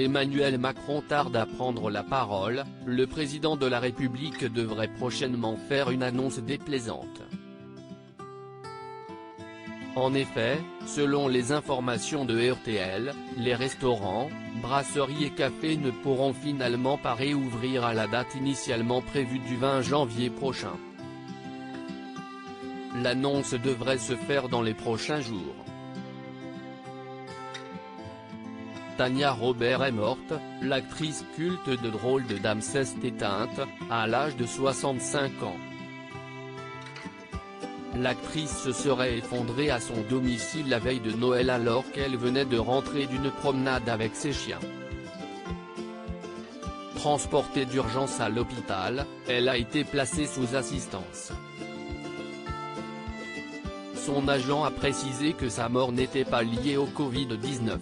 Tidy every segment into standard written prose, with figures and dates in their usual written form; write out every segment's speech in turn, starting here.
Emmanuel Macron tarde à prendre la parole, le président de la République devrait prochainement faire une annonce déplaisante. En effet, selon les informations de RTL, les restaurants, brasseries et cafés ne pourront finalement pas réouvrir à la date initialement prévue du 20 janvier prochain. L'annonce devrait se faire dans les prochains jours. Tania Robert est morte, l'actrice culte de Drôle de Dame s'est éteinte, à l'âge de 65 ans. L'actrice se serait effondrée à son domicile la veille de Noël alors qu'elle venait de rentrer d'une promenade avec ses chiens. Transportée d'urgence à l'hôpital, elle a été placée sous assistance. Son agent a précisé que sa mort n'était pas liée au Covid-19.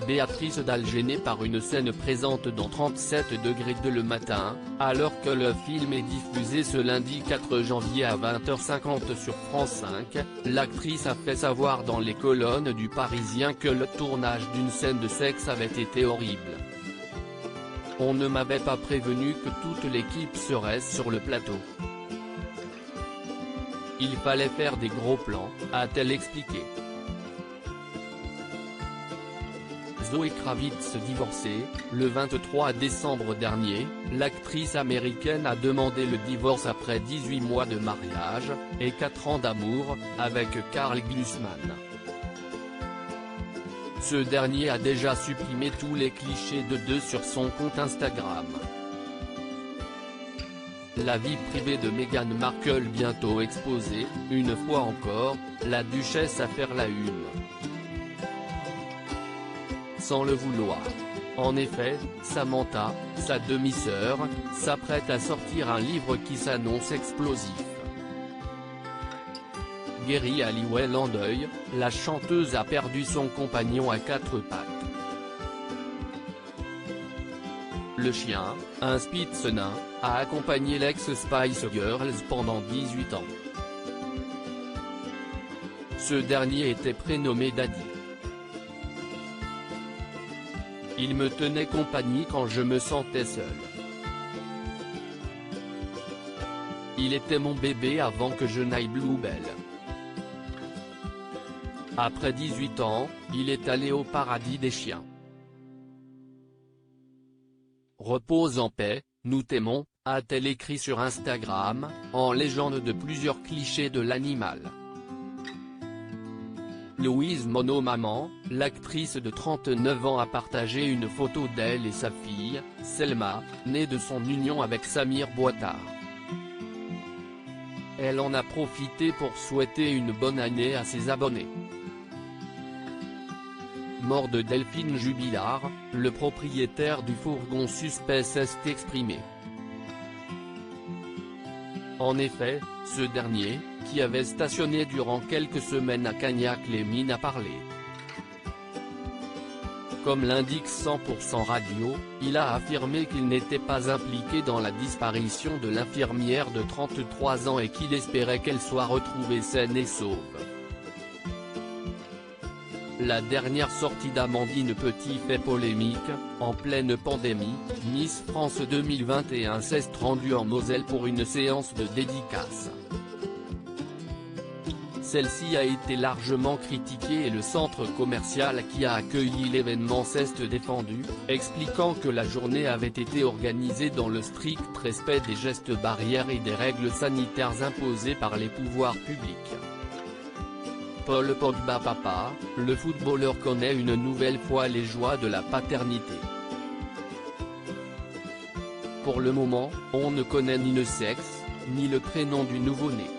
Béatrice Dalle gênée par une scène présente dans 37 degrés de le matin, alors que le film est diffusé ce lundi 4 janvier à 20h50 sur France 5, l'actrice a fait savoir dans les colonnes du Parisien que le tournage d'une scène de sexe avait été horrible. On ne m'avait pas prévenu que toute l'équipe serait sur le plateau. Il fallait faire des gros plans, a-t-elle expliqué. Zoé Kravitz divorcée, le 23 décembre dernier, l'actrice américaine a demandé le divorce après 18 mois de mariage, et 4 ans d'amour, avec Carl Glusman. Ce dernier a déjà supprimé tous les clichés de deux sur son compte Instagram. La vie privée de Meghan Markle bientôt exposée, une fois encore, la duchesse à faire la une. Sans le vouloir. En effet, Samantha, sa demi-sœur, s'apprête à sortir un livre qui s'annonce explosif. Geri Halliwell en deuil, la chanteuse a perdu son compagnon à 4 pattes. Le chien, un Spitz nain, a accompagné l'ex-Spice Girls pendant 18 ans. Ce dernier était prénommé Daddy. Il me tenait compagnie quand je me sentais seul. Il était mon bébé avant que je n'aille Bluebell. Après 18 ans, il est allé au paradis des chiens. Repose en paix, nous t'aimons, a-t-elle écrit sur Instagram, en légende de plusieurs clichés de l'animal. Louise Mono-Maman, l'actrice de 39 ans a partagé une photo d'elle et sa fille, Selma, née de son union avec Samir Boitard. Elle en a profité pour souhaiter une bonne année à ses abonnés. Mort de Delphine Jubilard, le propriétaire du fourgon suspect s'est exprimé. En effet, ce dernier, qui avait stationné durant quelques semaines à Cagnac-les-Mines a parlé. Comme l'indique 100% Radio, il a affirmé qu'il n'était pas impliqué dans la disparition de l'infirmière de 33 ans et qu'il espérait qu'elle soit retrouvée saine et sauve. La dernière sortie d'Amandine Petit fait polémique, en pleine pandémie, Miss France 2021 s'est rendue en Moselle pour une séance de dédicace. Celle-ci a été largement critiquée et le centre commercial qui a accueilli l'événement s'est défendu, expliquant que la journée avait été organisée dans le strict respect des gestes barrières et des règles sanitaires imposées par les pouvoirs publics. Paul Pogba papa, le footballeur connaît une nouvelle fois les joies de la paternité. Pour le moment, on ne connaît ni le sexe, ni le prénom du nouveau-né.